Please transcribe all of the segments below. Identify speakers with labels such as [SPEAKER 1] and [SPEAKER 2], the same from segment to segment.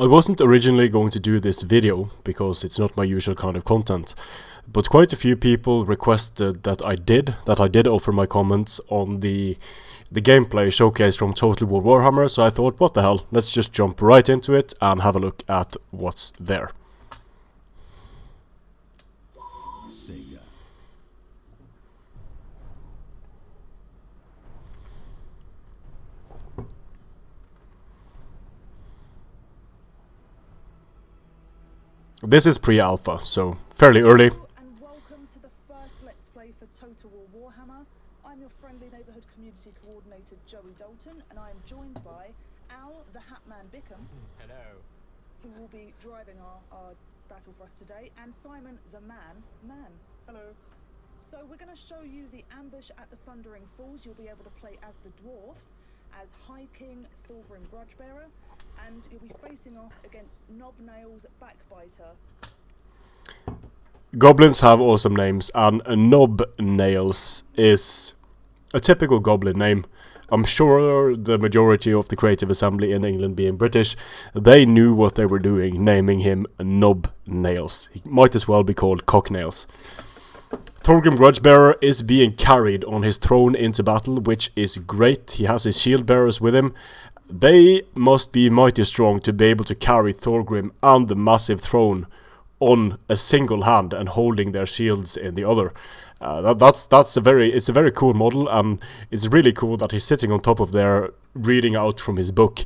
[SPEAKER 1] I wasn't originally going to do this video because it's not my usual kind of content, but quite a few people requested that I did offer my comments on the gameplay showcase from Total War Warhammer, so I thought, what the hell, let's just jump right into it and have a look at what's there. This is pre-alpha, so fairly early.
[SPEAKER 2] And welcome to the first Let's Play for Total War Warhammer. I'm your friendly neighbourhood community coordinator Joey Dalton, and I am joined by Al the Hatman Bickham.
[SPEAKER 3] Hello.
[SPEAKER 2] Who will be driving our battle for us today, and Simon the Man. Hello. So we're going to show you the ambush at the Thundering Falls. You'll be able to play as the Dwarfs, as High King Thorgrim Grudgebearer, and you'll be facing off against Knobnail's Backbiter.
[SPEAKER 1] Goblins have awesome names, and Knobnails is a typical goblin name. I'm sure the majority of the Creative Assembly in England, being British, they knew what they were doing, naming him Knobnails. He might as well be called Cocknails. Thorgrim Grudgebearer is being carried on his throne into battle, which is great. He has his shield bearers with him. They must be mighty strong to be able to carry Thorgrim and the massive throne on a single hand and holding their shields in the other. It's a very cool model, and it's really cool that he's sitting on top of there reading out from his book.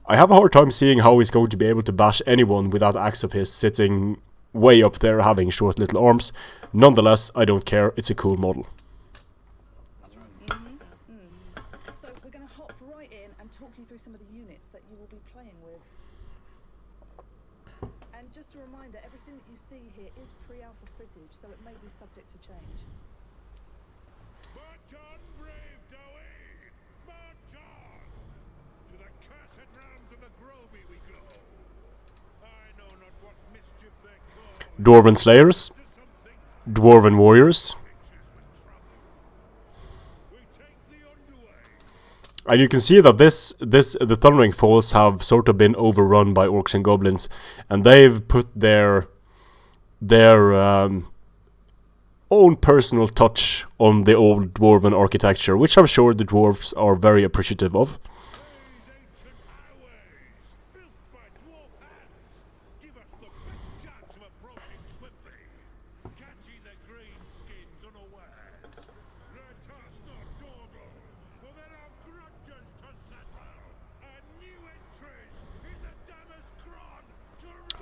[SPEAKER 1] I have a hard time seeing how he's going to be able to bash anyone with that axe of his sitting way up there having short little arms. Nonetheless, I don't care, it's a cool model.
[SPEAKER 2] So we're going to hop right in and talk you through some of the units that you will be playing with. And just a reminder, everything that you see here is pre-alpha footage, so it may be subject to change.
[SPEAKER 4] March on, brave Dowie! March on! To the cursed realms of the Groby we go! I know not what mischief they call.
[SPEAKER 1] Dwarven Slayers, Dwarven Warriors, and you can see that the Thundering Falls have sort of been overrun by Orcs and Goblins, and they've put their own personal touch on the old Dwarven architecture, which I'm sure the Dwarves are very appreciative of.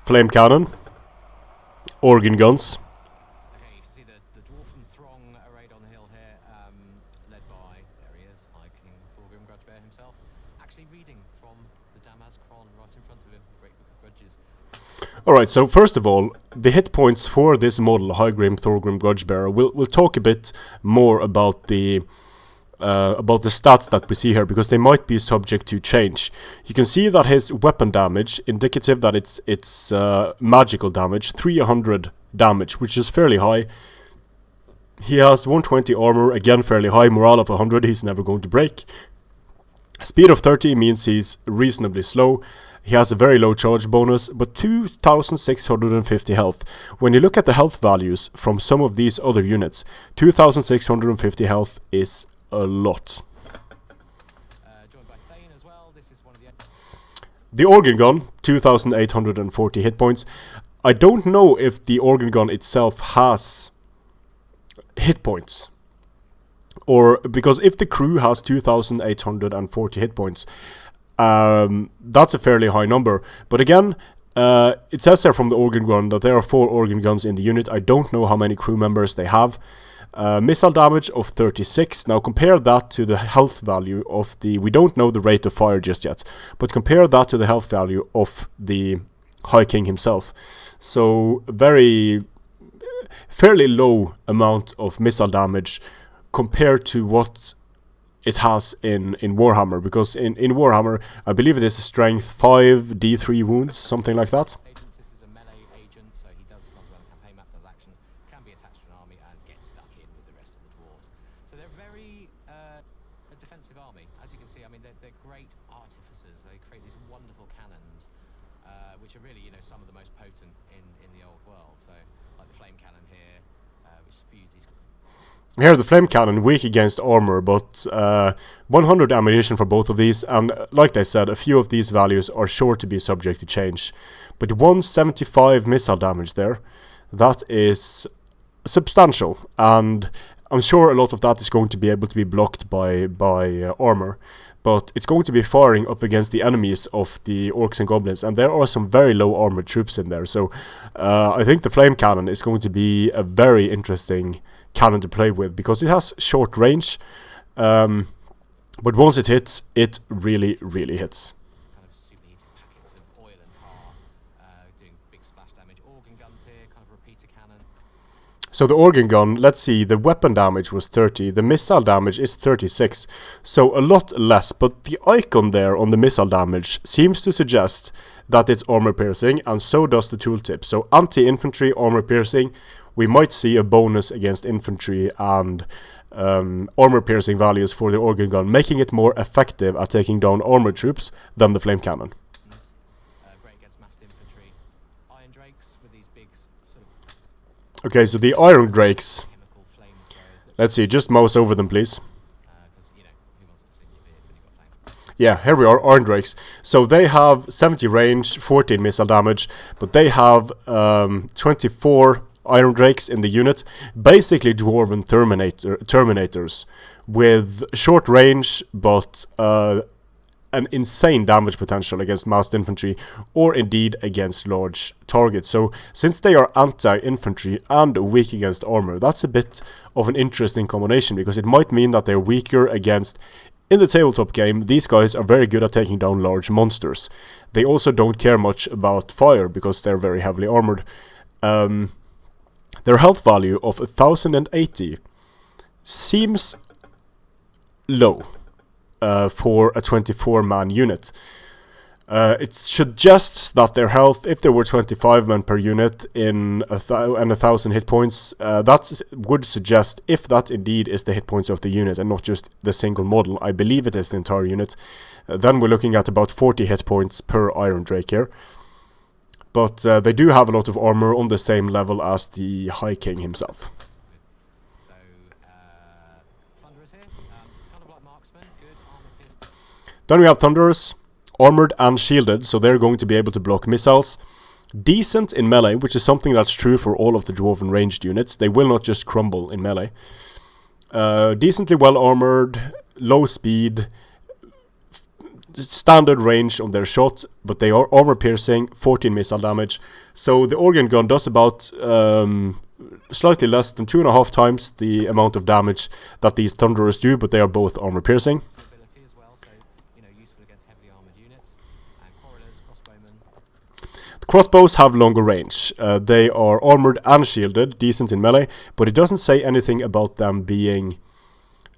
[SPEAKER 1] Flame cannon, organ guns.
[SPEAKER 3] Okay, you can see the Dwarfen throng arrayed on the hill here, led by, there he is, High King Thorgrim Grudgebearer himself, actually reading from the Damaz Cron right in front of him, the Great Book of Grudges.
[SPEAKER 1] Alright, so first of all, the hit points for this model, High King Thorgrim Grudgebearer, we'll talk a bit more about the stats that we see here, because they might be subject to change. You can see that his weapon damage, indicative that it's magical damage, 300 damage, which is fairly high. He has 120 armor, again fairly high, morale of 100, he's never going to break. Speed of 30 means he's reasonably slow. He has a very low charge bonus, but 2650 health. When you look at the health values from some of these other units, 2650 health is a lot.
[SPEAKER 3] Joined by Thane as well. This is one of
[SPEAKER 1] the organ gun, 2840 hit points. I don't know if the organ gun itself has hit points, or because if the crew has 2840 hit points, that's a fairly high number. But again, it says there from the organ gun that there are 4 organ guns in the unit. I don't know how many crew members they have. Missile damage of 36. Now compare that to the health value of the... We don't know the rate of fire just yet, but compare that to the health value of the High King himself. So fairly low amount of missile damage compared to what it has in Warhammer, because in Warhammer I believe it is a strength 5 D3 wounds, something like that.
[SPEAKER 3] This is a melee agent, so he does runs around the campaign map, does actions, can be attached to an army and get stuck in with the rest of the dwarves. So they're very a defensive army. As you can see, I mean they're great artificers. They create these wonderful cannons which are really, you know, some of the most potent in the old world. So, like the flame cannon here, which spews these.
[SPEAKER 1] Here, the flame cannon, weak against armor, but 100 ammunition for both of these, and like they said, a few of these values are sure to be subject to change. But 175 missile damage there, that is substantial, and I'm sure a lot of that is going to be able to be blocked by armor, but it's going to be firing up against the enemies of the orcs and goblins, and there are some very low armored troops in there, so I think the flame cannon is going to be a very interesting cannon to play with, because it has short range, but once it hits, it really, really hits.
[SPEAKER 3] Kind of superheated packets of oil and tar, doing big splash damage. Organ guns here, kind of repeater cannon.
[SPEAKER 1] So the organ gun, let's see, the weapon damage was 30, the missile damage is 36, so a lot less, but the icon there on the missile damage seems to suggest that it's armor piercing, and so does the tooltip. So anti-infantry, armor piercing, we might see a bonus against infantry and armor piercing values for the organ gun, making it more effective at taking down armor troops than the flame cannon.
[SPEAKER 3] Great against massed infantry. Iron drakes with these big sort of
[SPEAKER 1] Okay, so the iron drakes,
[SPEAKER 3] chemical flamethrowers.
[SPEAKER 1] let's see, just mouse over them please.
[SPEAKER 3] Because, you know, who wants to sing your beard when you've got flamethrowers?
[SPEAKER 1] Yeah, here we are, iron drakes. So they have 70 range, 14 missile damage, but they have 24 iron drakes in the unit, basically dwarven terminators with short range but an insane damage potential against massed infantry or indeed against large targets. So since they are anti-infantry and weak against armor, that's a bit of an interesting combination, because it might mean that they're weaker against, in the tabletop game, these guys are very good at taking down large monsters. They also don't care much about fire because they're very heavily armored. Their health value of 1080 seems low for a 24-man unit. It suggests that their health, if there were 25 men per unit and 1,000 hit points, that would suggest, if that indeed is the hit points of the unit and not just the single model, I believe it is the entire unit, then we're looking at about 40 hit points per Iron Drake here. But they do have a lot of armor on the same level as the High King himself.
[SPEAKER 3] So, Thunderers here, kind of like marksmen, good armor pierce.
[SPEAKER 1] Then we have Thunderers, armored and shielded, so they're going to be able to block missiles. Decent in melee, which is something that's true for all of the Dwarven ranged units. They will not just crumble in melee. Decently well armored, low speed, standard range on their shot, but they are armor piercing, 14 missile damage. So the organ gun does about slightly less than 2.5 times the amount of damage that these Thunderers do, but they are both armor piercing.
[SPEAKER 3] Ability as well, so, you know, useful against heavily armored units. And corridors, crossbowmen.
[SPEAKER 1] The crossbows have longer range. They are armored and shielded, decent in melee, but it doesn't say anything about them being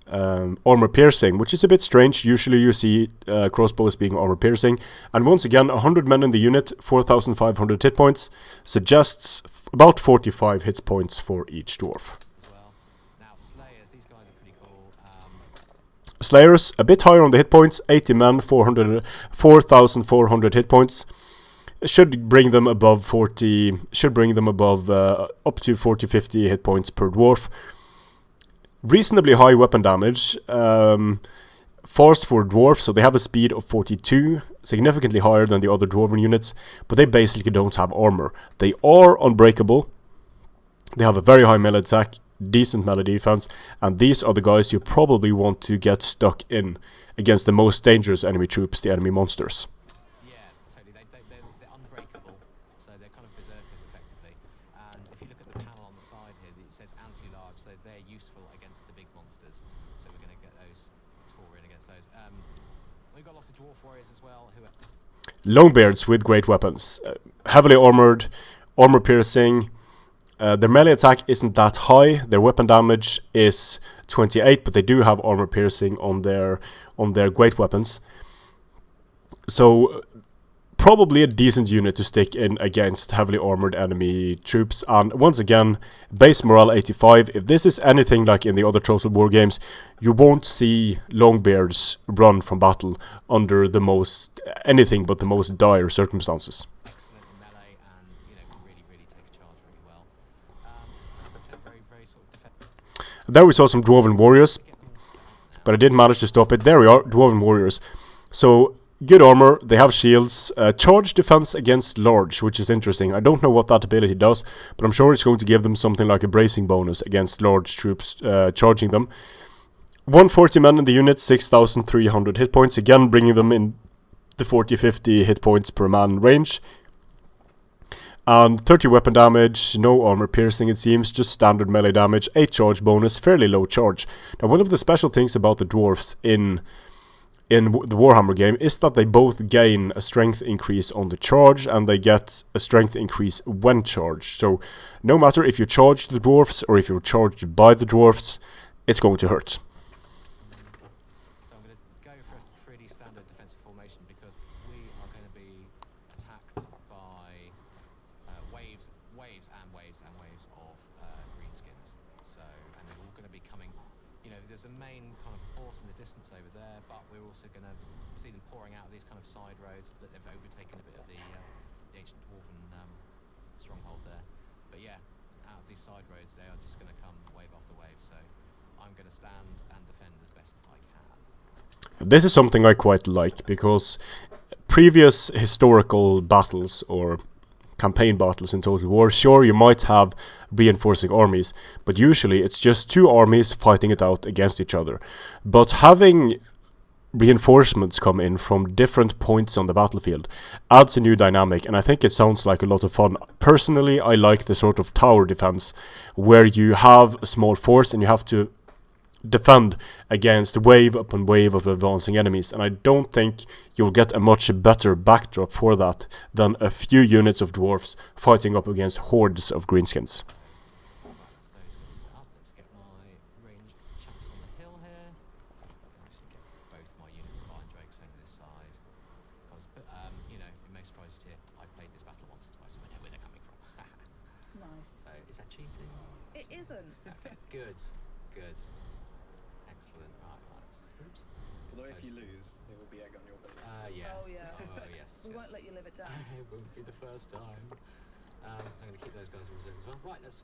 [SPEAKER 1] armor piercing, which is a bit strange. Usually you see crossbows being armor piercing, and once again 100 men in the unit, 4,500 hit points, suggests about 45 hit points for each dwarf.
[SPEAKER 3] As well. Now Slayers, these guys are pretty cool.
[SPEAKER 1] Slayers, a bit higher on the hit points, 80 men, 4,400 hit points. Should bring them above 40, should bring them above up to 40-50 hit points per dwarf. Reasonably high weapon damage, fast for dwarfs, so they have a speed of 42, significantly higher than the other dwarven units, but they basically don't have armor. They are unbreakable, they have a very high melee attack, decent melee defense, and these are the guys you probably want to get stuck in against the most dangerous enemy troops, the enemy monsters.
[SPEAKER 3] Yeah, totally. They're unbreakable, so they're kind of berserkers effectively. And if you look at the panel on the side here, it says anti-large, so they're useful against the big monsters. So we're going to get those Tauren against those. We've got lots of dwarf warriors as well who are
[SPEAKER 1] Longbeards with great weapons, heavily armored, armor piercing. Their melee attack isn't that high. Their weapon damage is 28, but they do have armor piercing on their great weapons. So probably a decent unit to stick in against heavily armored enemy troops. And once again, base morale 85. If this is anything like in the other Total War games, you won't see Longbeards run from battle under the most anything but the most dire circumstances.
[SPEAKER 3] excellent in
[SPEAKER 1] There we saw some Dwarven warriors, but I did manage to stop it. There we are, Dwarven warriors. So, good armor, they have shields, charge defense against large, which is interesting. I don't know what that ability does, but I'm sure it's going to give them something like a bracing bonus against large troops charging them. 140 men in the unit, 6,300 hit points, again bringing them in the 40-50 hit points per man range. And 30 weapon damage, no armor piercing it seems, just standard melee damage, 8 charge bonus, fairly low charge. Now one of the special things about the dwarves in the Warhammer game is that they both gain a strength increase on the charge and they get a strength increase when charged. So no matter if you charge the dwarves or if you're charged by the dwarves, it's going to hurt.
[SPEAKER 3] So I'm going to go for a pretty standard defensive formation because we are going to be attacked by waves and waves of greenskins. So, and they're all going to be coming. You know, there's a main kind of force in the distance over there, but we're also going to see them pouring out of these kind of side roads that they've overtaken a bit of the ancient dwarven stronghold there. But yeah, out of these side roads, they are just going to come wave after wave. So I'm going to stand and defend as best I can.
[SPEAKER 1] This is something I quite like because previous historical battles or campaign battles in Total War, sure, you might have reinforcing armies, but usually it's just two armies fighting it out against each other. But having reinforcements come in from different points on the battlefield adds a new dynamic, and I think it sounds like a lot of fun. Personally, I like the sort of tower defense where you have a small force and you have to defend against wave upon wave of advancing enemies, and I don't think you'll get a much better backdrop for that than a few units of dwarfs fighting up against hordes of greenskins.
[SPEAKER 3] Let's get my ranged chaps on the hill here. I can actually get both my units of iron drakes over this side. You know, it may surprise you to hear I've played this battle once or twice, so I know where they're coming from.
[SPEAKER 2] Nice.
[SPEAKER 3] So is that cheating?
[SPEAKER 2] It isn't.
[SPEAKER 3] Okay, good. Excellent. Right. Oops.
[SPEAKER 5] Although if you lose, there will be egg on your belly.
[SPEAKER 3] Yeah.
[SPEAKER 2] Oh, yeah.
[SPEAKER 3] Oh, yes.
[SPEAKER 2] We won't let you live it down.
[SPEAKER 3] It won't be the first time. So I'm going to keep those guys in reserve as well. Right, let's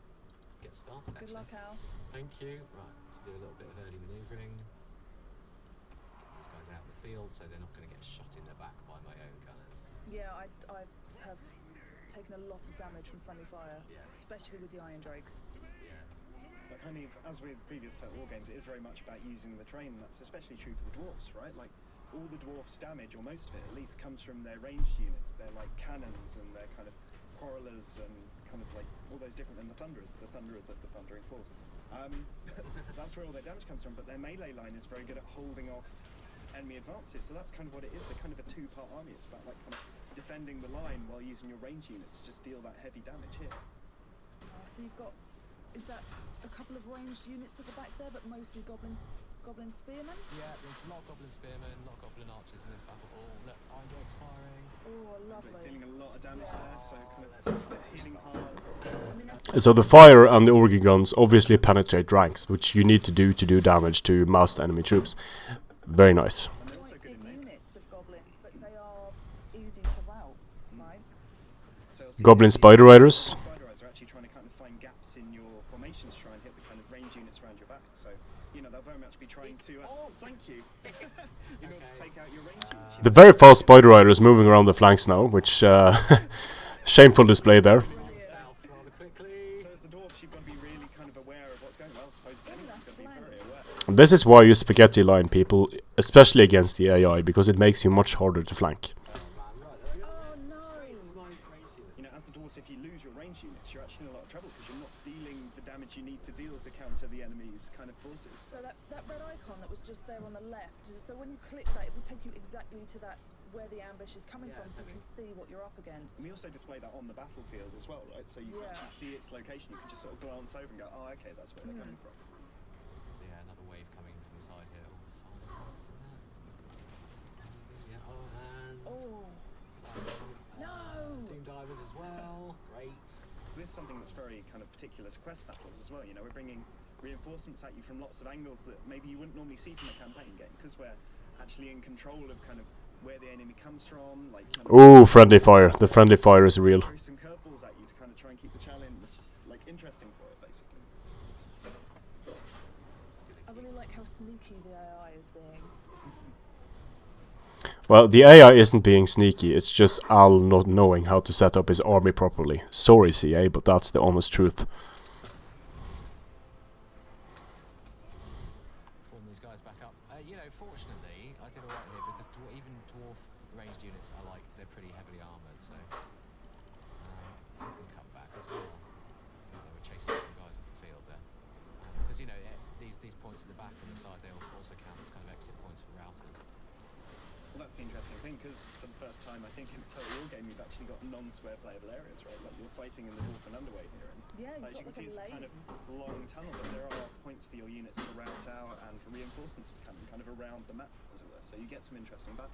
[SPEAKER 3] get started.
[SPEAKER 2] Good luck, Al.
[SPEAKER 3] Thank you. Right, let's do a little bit of early manoeuvring. Get these guys out of the field so they're not going to get shot in the back by my own gunners.
[SPEAKER 2] Yeah, I have taken a lot of damage from friendly fire,
[SPEAKER 3] Yes.
[SPEAKER 2] especially with the iron drakes.
[SPEAKER 3] Yeah.
[SPEAKER 5] But kind of, as with previous Total War games, it is very much about using the terrain. That's especially true for the dwarfs, right? Like, all the dwarfs' damage, or most of it at least, comes from their ranged units. They're like cannons, and they're kind of quarrelers, and kind of like all those different than the thunderers of the thundering force. That's where all their damage comes from, but their melee line is very good at holding off enemy advances, so that's kind of what it is. They're kind of a two-part army. It's about like kind of defending the line while using your ranged units to just deal that heavy damage here.
[SPEAKER 2] So you've got, is that a couple of ranged units at the back there, but mostly goblin spearmen?
[SPEAKER 3] Yeah, there's a lot of goblin spearmen, a lot of goblin archers in this battle. Oh, look, iron drakes firing.
[SPEAKER 2] Oh,
[SPEAKER 5] But
[SPEAKER 2] lovely.
[SPEAKER 5] it's dealing a lot of damage there, so kind of hitting hard.
[SPEAKER 2] I mean, that's
[SPEAKER 1] So the fire and the organ guns obviously penetrate ranks, which you need to do damage to massed enemy troops. Very nice.
[SPEAKER 5] And they're also
[SPEAKER 2] quite
[SPEAKER 5] good
[SPEAKER 2] big
[SPEAKER 5] in melee.
[SPEAKER 2] units of goblins, but they are easy to rout, right?
[SPEAKER 5] So you'll see
[SPEAKER 1] Goblin
[SPEAKER 5] the
[SPEAKER 1] spider riders.
[SPEAKER 5] Spider riders are actually trying to kind of find gaps in your formations to try and hit the kind of range units around your back. So, you know, they'll very much be trying to. Oh, thank you. In order to take out your range units.
[SPEAKER 1] The very fast spider riders moving around the flanks now, which shameful display there.
[SPEAKER 3] South rather quickly.
[SPEAKER 5] So as the dwarves, you've got to be really kind of aware of what's going on. Well, I suppose anyone you've got to be very aware.
[SPEAKER 1] This is why you spaghetti line people, especially against the AI, because it makes you much harder to flank.
[SPEAKER 2] Oh no!
[SPEAKER 5] You know, as the dwarves, if you lose your range units, you're actually in a lot of trouble because you're not dealing the damage you need to deal to counter the enemy's kind of forces.
[SPEAKER 2] So that red icon that was just there on the left, so when you click that, it will take you exactly to that where the ambush is coming from, so you can see what you're up against.
[SPEAKER 5] And we also display that on the battlefield as well, right? So you can
[SPEAKER 2] Yeah.
[SPEAKER 5] actually see its location. You can just sort of glance over and go, oh, okay, that's where they're coming from.
[SPEAKER 3] Yeah, another wave coming from the side here. Oh, 5 points, is it? Yeah, and
[SPEAKER 2] Oh no!
[SPEAKER 3] Doom divers as well. Great.
[SPEAKER 5] So this is something that's very kind of particular to quest battles as well. You know, we're bringing reinforcements at you from lots of angles that maybe you wouldn't normally see from a campaign game because we're actually in control of kind of where the enemy comes from. Like, kind of
[SPEAKER 1] Ooh, friendly fire. The friendly fire is real.
[SPEAKER 5] throw some curveballs at you to kind of try and keep the challenge like interesting for it, basically.
[SPEAKER 1] Well, the AI isn't being sneaky, it's just Al not knowing how to set up his army properly. Sorry, CA, but that's the honest truth.
[SPEAKER 3] Form these guys back up. You know, fortunately, I did alright here because even dwarf ranged units are like, they're pretty heavily armoured, so I can come back as well. They were chasing some guys off the field there. Because, you know, these points at the back and the side, they also count as kind of exit points for routers.
[SPEAKER 5] Well, that's the interesting thing, because for the first time, I think in a Total War game, you've actually got non-square playable areas, right? Like, you're fighting in the Dwarven underway here, and
[SPEAKER 2] Yeah,
[SPEAKER 5] as you can see, it's a kind of long tunnel, but there are points for your units to route out and for reinforcements to come kind of around the map, as it were. So you get some interesting battle.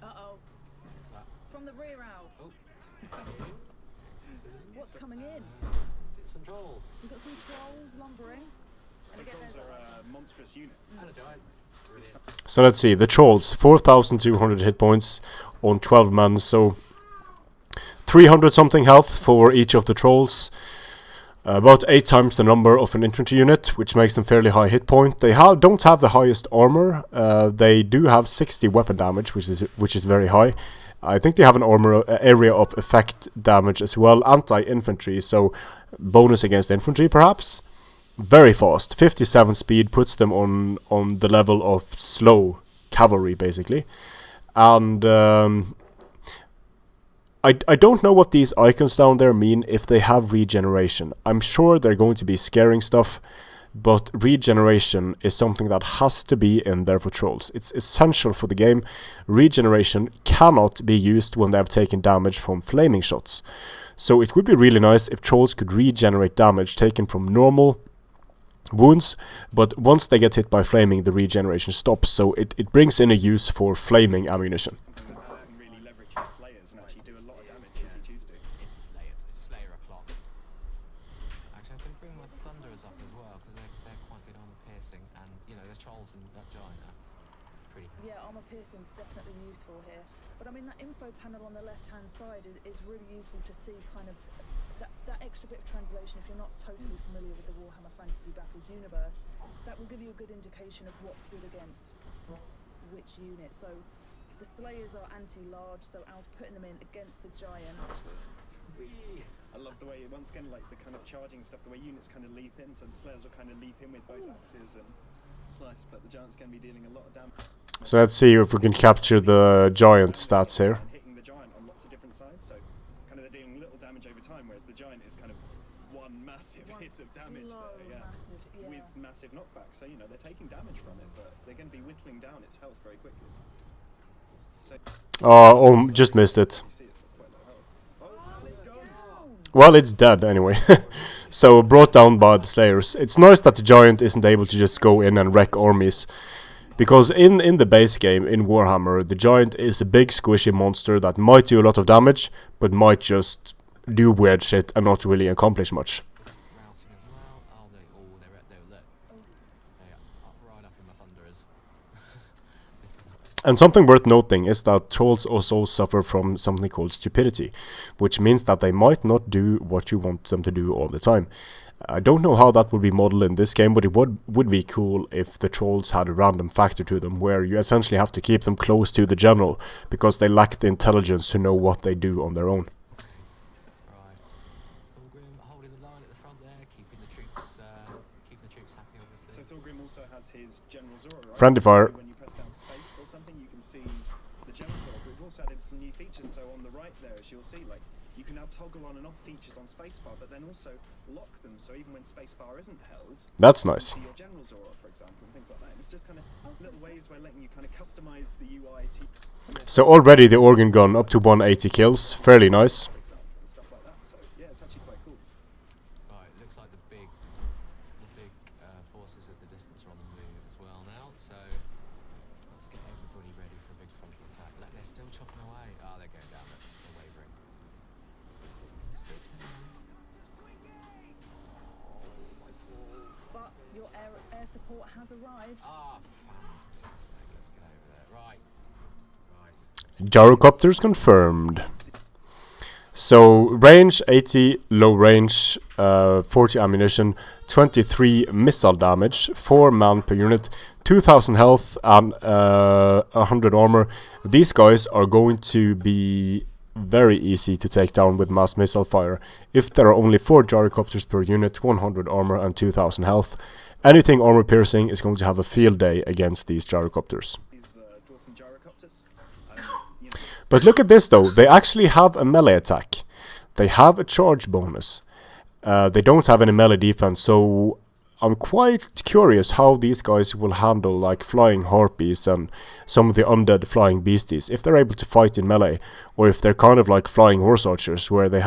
[SPEAKER 2] Uh-oh.
[SPEAKER 3] What's that?
[SPEAKER 2] From the rear out.
[SPEAKER 3] Oh.
[SPEAKER 2] What's coming in?
[SPEAKER 3] Some trolls.
[SPEAKER 2] We've got some trolls lumbering.
[SPEAKER 5] So trolls are a monstrous unit.
[SPEAKER 3] And a giant. Brilliant.
[SPEAKER 1] So let's see, the trolls, 4,200 hit points on 12 men, so 300 something health for each of the trolls. About 8 times the number of an infantry unit, which makes them fairly high hit point. They don't have the highest armor. They do have 60 weapon damage, which is very high. I think they have an armor area of effect damage as well, anti-infantry, so bonus against infantry perhaps. Very fast, 57 speed puts them on the level of slow cavalry basically. And I don't know what these icons down there mean if they have regeneration. I'm sure they're going to be scaring stuff, but regeneration is something that has to be in there for trolls. It's essential for the game. Regeneration cannot be used when they have taken damage from flaming shots. So it would be really nice if trolls could regenerate damage taken from normal wounds, but once they get hit by flaming, the regeneration stops, so it brings in a use for flaming ammunition.
[SPEAKER 5] Something that can really leverage his slayers and actually do a lot of damage if you choose to.
[SPEAKER 3] It's Slayer o'clock. Actually, I'm going to bring my Thunderers up as well, because they're quite good armor piercing, and, you know, the trolls and that giant are pretty...
[SPEAKER 2] Yeah, armor piercing's definitely useful here. But I mean, that info panel on the left-hand side is really useful to see kind of that extra bit of translation. If you're not totally familiar with the Warhammer Fantasy Battles universe, that will give you a good indication of what's good against which unit. So the Slayers are anti-large, so Al's putting them in against the Giant.
[SPEAKER 5] I love the way, once again, like the kind of charging stuff, the way units kind of leap in, so the slayers will kind of leap in with both axes and slice, but the giant's going to be dealing a lot of damage.
[SPEAKER 1] So let's see if we can capture the giant stats here.
[SPEAKER 5] And hitting the giant on lots of different sides, so kind of they're dealing little damage over time, whereas the giant is kind of one massive hit of damage there, with massive knockback. So, you know, they're taking damage from it, but they're going to be whittling down its health very quickly. So,
[SPEAKER 1] Oh, just missed it.
[SPEAKER 5] you see it's got quite low health. Oh, it's gone!
[SPEAKER 1] Well, it's dead anyway. So brought down by the Slayers. It's nice that the giant isn't able to just go in and wreck armies. Because in the base game, in Warhammer, the giant is a big squishy monster that might do a lot of damage, but might just do weird shit and not really accomplish much.
[SPEAKER 3] Routing as well. Oh, they're right up in my Thunderers. This is not...
[SPEAKER 1] And something worth noting is that trolls also suffer from something called stupidity, which means that they might not do what you want them to do all the time. I don't know how that would be modeled in this game, but it would be cool if the trolls had a random factor to them, where you essentially have to keep them close to the general, because they lack the intelligence to know what they do on their own.
[SPEAKER 3] Right. Thorgrim holding the line at the front there, keeping the troops happy, obviously.
[SPEAKER 5] So Thorgrim also has his General Zora, right?
[SPEAKER 1] Friendly fire.
[SPEAKER 5] When you press down space or something, you can see the General Zora. We've also added some new features, so on the right there, as you'll see, like, you can now toggle on and off features on spacebar, but then also lock them, so even when spacebar isn't held,
[SPEAKER 1] That's nice.
[SPEAKER 5] to your General Zora, for example, and things like that. And it's just kind of little ways where letting you kind of customize the UI to
[SPEAKER 1] So already the organ gun up to 180 kills, fairly nice.
[SPEAKER 5] for example, and stuff like that. So yeah, it's actually quite cool.
[SPEAKER 3] Right, looks like the big forces at the distance are on the move as well now, so let's get everybody ready for a big frontal attack. They're still chopping away. Ah, they're going down, they're wavering. Still
[SPEAKER 2] But your air support has arrived.
[SPEAKER 3] Ah, fantastic. Let's get over there. Right.
[SPEAKER 1] Gyrocopters confirmed. So range 80, low range, 40 ammunition, 23 missile damage, 4 man per unit, 2,000 health and 100 armor. These guys are going to be very easy to take down with mass missile fire. If there are only 4 gyrocopters per unit, 100 armor and 2,000 health, anything armor piercing is going to have a field day against these gyrocopters.
[SPEAKER 5] These the Dwarven gyrocopters.
[SPEAKER 1] But look at this though, they actually have a melee attack. They have a charge bonus. They don't have any melee defense, so I'm quite curious how these guys will handle like flying harpies and some of the undead flying beasties, if they're able to fight in melee, or if they're kind of like flying horse archers where they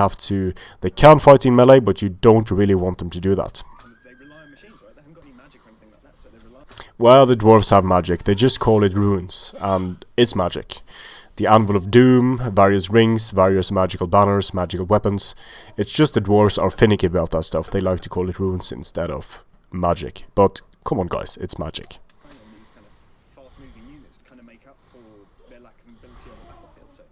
[SPEAKER 1] can fight in melee, but you don't really want them to do that.
[SPEAKER 5] They rely on machines, right? They haven't got any magic or anything like that, so they rely.
[SPEAKER 1] Well, the dwarves have magic, they just call it runes, and it's magic. The Anvil of Doom, various rings, various magical banners, magical weapons. It's just the dwarves are finicky about that stuff, they like to call it runes instead of magic. But come on guys, it's magic.
[SPEAKER 5] On these kind of fast-moving units to kind of make up for their lack of mobility on the battlefield. So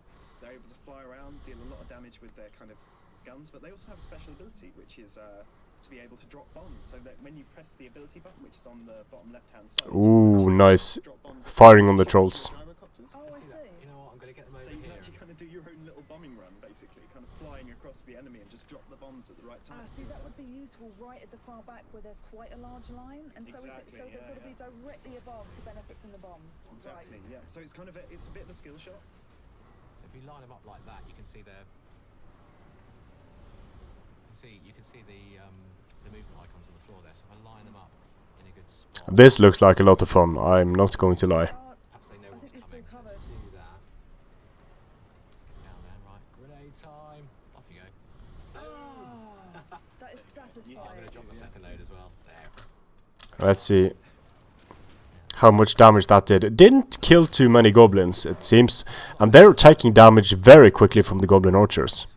[SPEAKER 5] they're able to fly around, deal a lot of damage with their kind of guns, but they also have a special ability, which is to be able to drop bombs. So that when you press the ability button, which is on the bottom left-hand side,
[SPEAKER 1] Ooh, nice.
[SPEAKER 5] drop bombs
[SPEAKER 1] Firing on the trolls.
[SPEAKER 5] gyrocopters.
[SPEAKER 2] Oh, I see.
[SPEAKER 3] You know what? I'm going to get them over
[SPEAKER 5] So you can
[SPEAKER 3] here.
[SPEAKER 5] actually kind of do your own little bombing run, basically, kind of flying across the enemy and just drop the bombs at the right time.
[SPEAKER 2] See, that would be useful right at the far back where there's quite a large line, and
[SPEAKER 5] Exactly,
[SPEAKER 2] so they've
[SPEAKER 5] yeah,
[SPEAKER 2] got to be directly above to benefit from the bombs.
[SPEAKER 5] Exactly,
[SPEAKER 2] Right.
[SPEAKER 5] yeah. So it's kind of it's a bit of a skill shot.
[SPEAKER 3] So if you line them up like that, you can see their. You can see the movement icons on the floor there. So if I line them up in a good spot,
[SPEAKER 1] This looks like a lot of fun, I'm not going to lie.
[SPEAKER 3] perhaps they know
[SPEAKER 2] I
[SPEAKER 3] what's
[SPEAKER 2] think
[SPEAKER 3] coming.
[SPEAKER 2] you're still
[SPEAKER 3] Let's
[SPEAKER 2] covered.
[SPEAKER 3] do that. Let's get down there, right? Grenade time. Off you go.
[SPEAKER 2] Ah, that is
[SPEAKER 3] I'm
[SPEAKER 2] satisfying.
[SPEAKER 3] going to drop the second load as well. There.
[SPEAKER 1] Let's see how much damage that did. It didn't kill too many goblins, it seems, and they're taking damage very quickly from the goblin archers.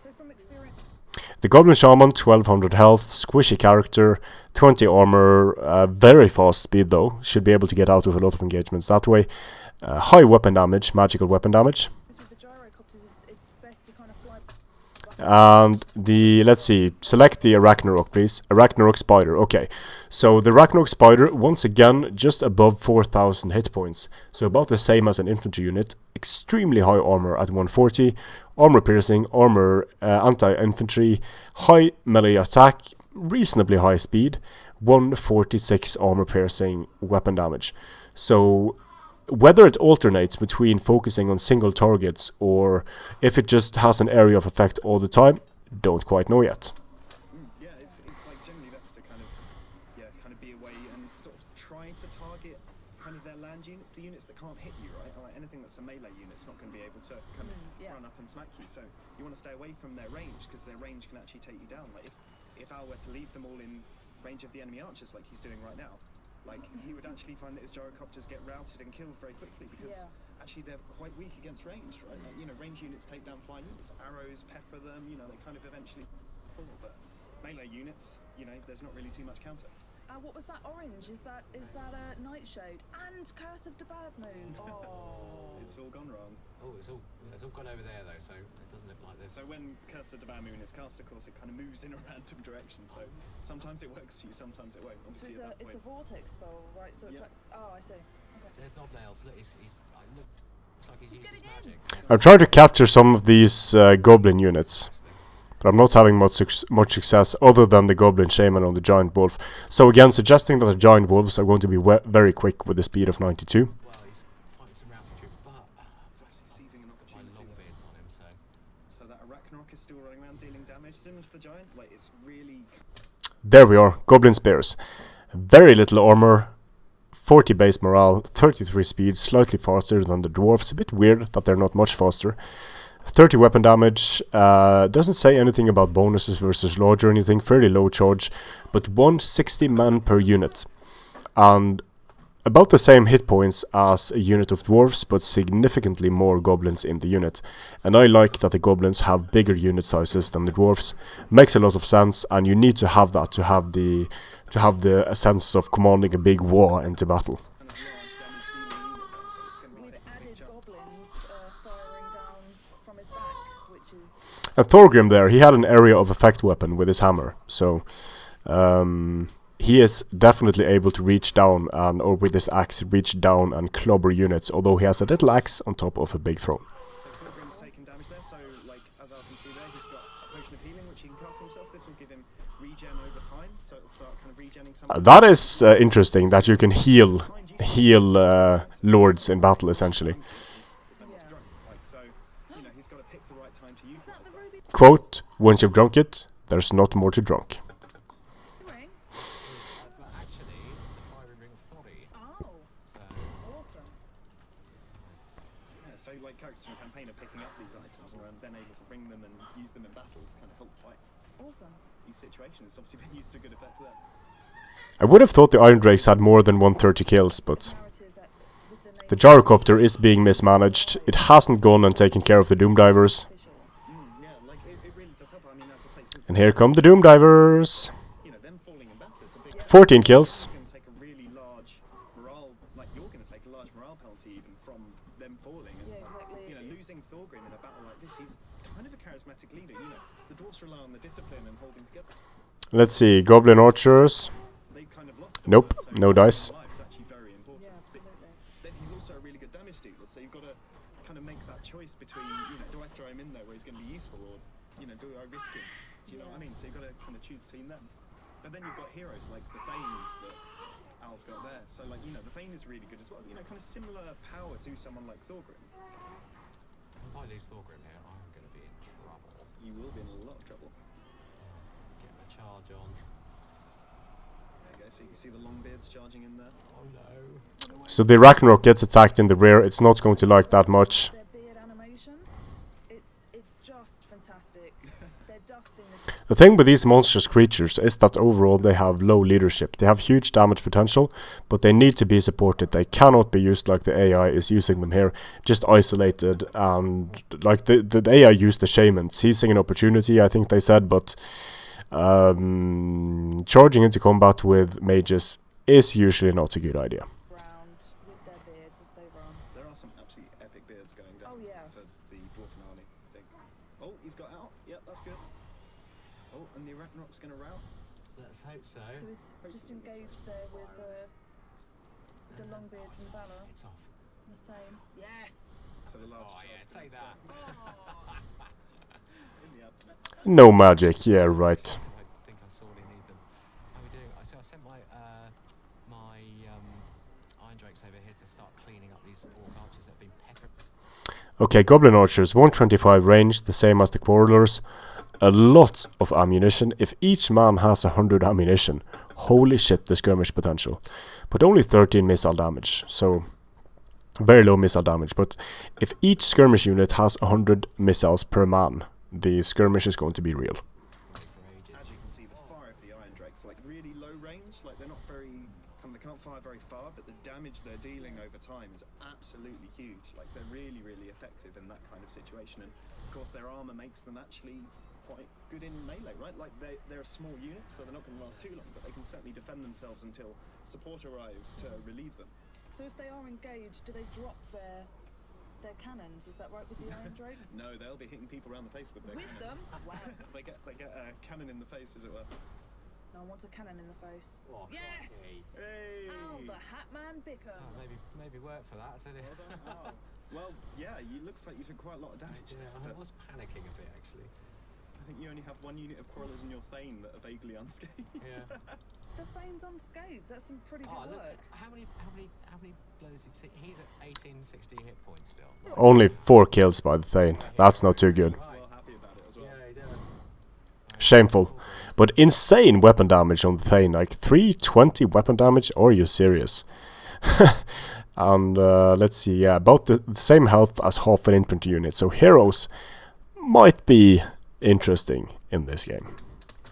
[SPEAKER 2] So from experience,
[SPEAKER 1] The goblin shaman, 1200 health, squishy character, 20 armor, very fast speed though, should be able to get out of a lot of engagements that way. High weapon damage, magical weapon damage.
[SPEAKER 2] with the gyrocopters, it's best to kind of fly.
[SPEAKER 1] And let's see, select the Arachnarok please. Arachnarok Spider, okay. So the Arachnarok Spider, once again, just above 4000 hit points. So about the same as an infantry unit. Extremely high armor at 140. Armor piercing, armor anti-infantry, high melee attack, reasonably high speed. 146 armor piercing weapon damage. So whether it alternates between focusing on single targets or if it just has an area of effect all the time, don't quite know yet.
[SPEAKER 5] Yeah, it's like generally that's to kind of be away and sort of try to target kind of their land units, the units that can't hit you, right? Or like anything that's a melee unit's not going to be able to kind of
[SPEAKER 2] yeah.
[SPEAKER 5] run up and smack you. So you want to stay away from their range because their range can actually take you down. Like if Al were to leave them all in range of the enemy archers like he's doing right now, like he would actually find that his gyrocopters get routed and killed very quickly because actually they're quite weak against range, right? Like, you know, range units take down flying units, arrows pepper them, you know, they kind of eventually fall. But melee units, you know, there's not really too much counter.
[SPEAKER 2] What was that orange? Is that Nightshade and Curse of the Bad Moon? Oh.
[SPEAKER 5] It's all gone wrong.
[SPEAKER 3] Oh, it's all gone over there though, so it doesn't look like this.
[SPEAKER 5] So when Curse of the Bad Moon is cast, of course, it kind of moves in a random direction. So sometimes it works for you, sometimes it won't.
[SPEAKER 2] So
[SPEAKER 5] Obviously,
[SPEAKER 2] it's
[SPEAKER 5] at that
[SPEAKER 2] a
[SPEAKER 5] point.
[SPEAKER 2] vortex spell, right? So
[SPEAKER 5] Yeah.
[SPEAKER 2] oh, I see. Okay.
[SPEAKER 3] There's Knobnails. Look, looks like he's used his
[SPEAKER 2] getting
[SPEAKER 3] magic.
[SPEAKER 1] I've tried to capture some of these goblin units, but I'm not having much success other than the goblin shaman on the giant wolf. So again, suggesting that the giant wolves are going to be very quick with a speed of 92.
[SPEAKER 3] Well, he's fighting some round troops, but
[SPEAKER 5] It's actually seizing an
[SPEAKER 3] my
[SPEAKER 5] opportunity.
[SPEAKER 3] long beards on him, so
[SPEAKER 5] So that Arachnarok is still running around dealing damage, similar to the giant. Like it's really.
[SPEAKER 1] There we are, goblin spears. Very little armor, 40 base morale, 33 speed, slightly faster than the dwarves. A bit weird that they're not much faster. 30 weapon damage, doesn't say anything about bonuses versus large or anything, fairly low charge, but 160 man per unit. And about the same hit points as a unit of dwarves, but significantly more goblins in the unit. And I like that the goblins have bigger unit sizes than the dwarves. Makes a lot of sense, and you need to have that to have the sense of commanding a big war into battle.
[SPEAKER 5] Kind of large damage dealing unit, so it's going to be
[SPEAKER 2] We've
[SPEAKER 5] taking
[SPEAKER 2] added
[SPEAKER 5] big jumps.
[SPEAKER 2] goblins firing down from his back, which is
[SPEAKER 1] And Thorgrim there, he had an area of effect weapon with his hammer, so he is definitely able to reach down and, or with his axe, reach down and clobber units, although he has a little axe on top of a big throne.
[SPEAKER 5] So Thorgrim's taking damage there, so like as Al can see there, he's got a potion of healing which he can cast himself. This will give him regen over time, so it'll start kind of regenning some.
[SPEAKER 1] That is interesting, that you can heal lords in battle, essentially.
[SPEAKER 5] Like, so, you know, he's got to pick the right time to use that.
[SPEAKER 1] Quote, once you've drunk it, there's not more to drunk.
[SPEAKER 2] Ring?
[SPEAKER 3] Actually, the fiery ring of 40.
[SPEAKER 2] Oh,
[SPEAKER 3] So,
[SPEAKER 2] awesome.
[SPEAKER 5] Yeah, so like characters from the campaign are picking up these items and are then able to bring them and use them in battles, kind of help fight
[SPEAKER 2] Awesome.
[SPEAKER 5] these situations. It's obviously been used to good effect there.
[SPEAKER 1] I would have thought the Iron Drakes had more than 130 kills, but
[SPEAKER 2] Narrative that with the name
[SPEAKER 1] the Gyrocopter is being mismanaged. It hasn't gone and taken care of the Doom Divers.
[SPEAKER 2] official.
[SPEAKER 5] Yeah, like it really does help. I mean, as I say, since
[SPEAKER 1] And here come the Doom Divers.
[SPEAKER 5] you know, them falling in battle is a big
[SPEAKER 1] 14 kills.
[SPEAKER 5] going to take a really large morale, like you're going to take a large morale penalty even from them falling. And,
[SPEAKER 2] Yeah, exactly.
[SPEAKER 5] you know, losing Thorgrim in a battle like this, he's kind of a charismatic leader. You know, the dwarves rely on the discipline and holding together.
[SPEAKER 1] Let's see, Goblin Archers.
[SPEAKER 5] They kind of lost him,
[SPEAKER 1] Nope,
[SPEAKER 5] so
[SPEAKER 1] no dice.
[SPEAKER 5] life's actually very important.
[SPEAKER 2] Yeah, absolutely.
[SPEAKER 5] Then he's also a really good damage dealer, so you've got to kind of make that choice between, you know, do I throw him in there where he's going to be useful, or, you know, do I risk him? Do you know what I mean? So you've got to kind of choose between them. But then you've got heroes like the Thane that Al's got there. So, like, you know, the Thane is really good as well. You know, kind of similar power to someone like Thorgrim.
[SPEAKER 3] if I lose Thorgrim here, I'm going to be in trouble.
[SPEAKER 5] You will be in a lot of trouble.
[SPEAKER 3] Get my charge on.
[SPEAKER 5] There you go. So you can see the Longbeards charging in there.
[SPEAKER 3] Oh no.
[SPEAKER 1] So the Ragnarok gets attacked in the rear. It's not going to like that much.
[SPEAKER 2] Their beard animation, it's just fantastic. They're dusting
[SPEAKER 1] The thing with these monstrous creatures is that overall they have low leadership. They have huge damage potential, but they need to be supported. They cannot be used like the AI is using them here, just isolated. And like the AI used the shaman, seizing an opportunity, I think they said, but charging into combat with mages is usually not a good idea.
[SPEAKER 2] ground with their beards as they run.
[SPEAKER 5] There are some absolutely epic beards going down
[SPEAKER 2] Oh, yeah.
[SPEAKER 5] for the Dwarfen army thing. Oh, he's got out. Yep, that's good. Oh, and the Ragnarok's going to rout.
[SPEAKER 3] Let's hope so.
[SPEAKER 2] So he's just engaged there with the Longbeards and Valor.
[SPEAKER 3] It's off.
[SPEAKER 2] And the Thane. Yes!
[SPEAKER 5] So the large
[SPEAKER 3] Oh yeah,
[SPEAKER 5] charge
[SPEAKER 3] take
[SPEAKER 5] gonna
[SPEAKER 3] that.
[SPEAKER 5] in the abdomen.
[SPEAKER 1] No magic, yeah, right.
[SPEAKER 3] I think I sorely need them. How are we doing? I sent my Iron Drakes over here to start cleaning up these orc archers that have been peppered.
[SPEAKER 1] Okay, Goblin Archers, 125 range, the same as the Quarrelers. A lot of ammunition. If each man has 100 ammunition, holy shit, the skirmish potential. But only 13 missile damage, so very low missile damage. But if each skirmish unit has 100 missiles per man, the skirmish is going to be real.
[SPEAKER 3] For ages.
[SPEAKER 5] As you can see, the fire of the Iron Drakes, like really low range, like they're not very, they can't fire very far, but the damage they're dealing over time is absolutely huge. Like they're really, really effective in that kind of situation. And of course, their armor makes them actually quite good in melee, right? Like they're a small unit, so they're not going to last too long, but they can certainly defend themselves until support arrives to relieve them.
[SPEAKER 2] So if they are engaged, do they drop their cannons? Is that right with the Iron Drakes?
[SPEAKER 5] No, they'll be hitting people around the face with their
[SPEAKER 2] With
[SPEAKER 5] cannon.
[SPEAKER 2] them? Wow.
[SPEAKER 5] They get a cannon in the face, as it were.
[SPEAKER 2] No one wants a cannon in the face.
[SPEAKER 3] Oh,
[SPEAKER 2] Yes!
[SPEAKER 3] crikey.
[SPEAKER 5] Hey!
[SPEAKER 2] Al the Hatman Bickham.
[SPEAKER 3] Oh, maybe work for that. I tell you.
[SPEAKER 5] Well done, Al. Well, yeah, you looks like you took quite a lot of damage
[SPEAKER 3] Yeah,
[SPEAKER 5] there,
[SPEAKER 3] I
[SPEAKER 5] but
[SPEAKER 3] was panicking a bit actually.
[SPEAKER 5] I think you only have one unit of Quarrelers in your Thane that are vaguely unscathed.
[SPEAKER 3] Yeah.
[SPEAKER 2] The Thane's unscathed. That's some pretty good
[SPEAKER 3] Oh, look,
[SPEAKER 2] work.
[SPEAKER 3] how many blows did he? He's at 1860 hit points still.
[SPEAKER 1] Only 4 kills by the Thane. That's not too good.
[SPEAKER 5] Well happy about it as well.
[SPEAKER 3] Yeah, he did.
[SPEAKER 1] Shameful. But insane weapon damage on the Thane. Like 320 weapon damage? Are you serious? And let's see, yeah, about the same health as half an infantry unit. So heroes might be interesting in this game.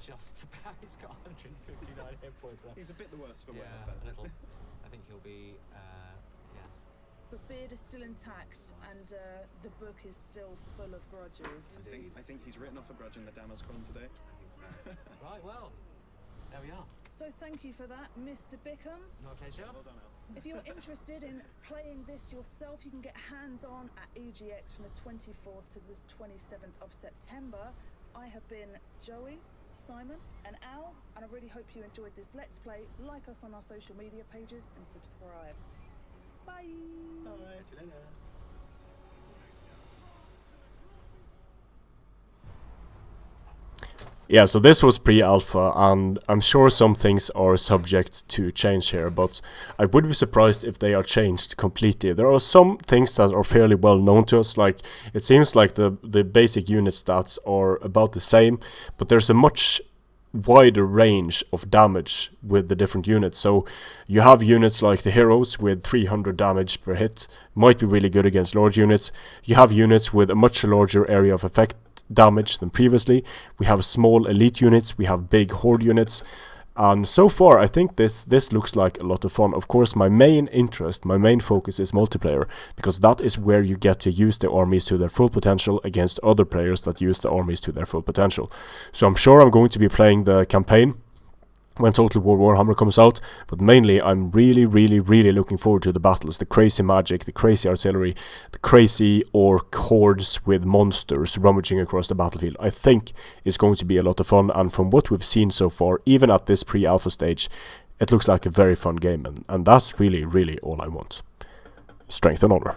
[SPEAKER 3] Just about. He's got 159 hit points left.
[SPEAKER 5] He's a bit the worse for wear,
[SPEAKER 3] Yeah,
[SPEAKER 5] but
[SPEAKER 3] a little. I think he'll be. Yes.
[SPEAKER 2] But Beard is still intact, and the book is still full of grudges.
[SPEAKER 5] I think he's written off a grudge in the Damazcron today.
[SPEAKER 3] Right. Well, there we are.
[SPEAKER 2] So thank you for that, Mr. Bickham.
[SPEAKER 3] My pleasure.
[SPEAKER 5] Well done, Al.
[SPEAKER 2] If you're interested in playing this yourself, you can get hands-on at EGX from the 24th to the 27th of September. I have been Joey, Simon, and Al, and I really hope you enjoyed this Let's Play. Like us on our social media pages and subscribe. Bye!
[SPEAKER 1] Yeah, so this was pre-alpha, and I'm sure some things are subject to change here, but I would be surprised if they are changed completely. There are some things that are fairly well known to us, like it seems like the basic unit stats are about the same, but there's a much wider range of damage with the different units. So you have units like the heroes with 300 damage per hit, might be really good against large units. You have units with a much larger area of effect damage than previously. We have small elite units, we have big horde units, and so far I think this looks like a lot of fun. Of course, my main focus is multiplayer, because that is where you get to use the armies to their full potential against other players that use the armies to their full potential. So I'm sure I'm going to be playing the campaign when Total War Warhammer comes out, but mainly I'm really looking forward to the battles, the crazy magic, the crazy artillery, the crazy orc hordes with monsters rummaging across the battlefield. I think it's going to be a lot of fun, and from what we've seen so far, even at this pre-alpha stage, it looks like a very fun game, and that's really all I want. Strength and honor.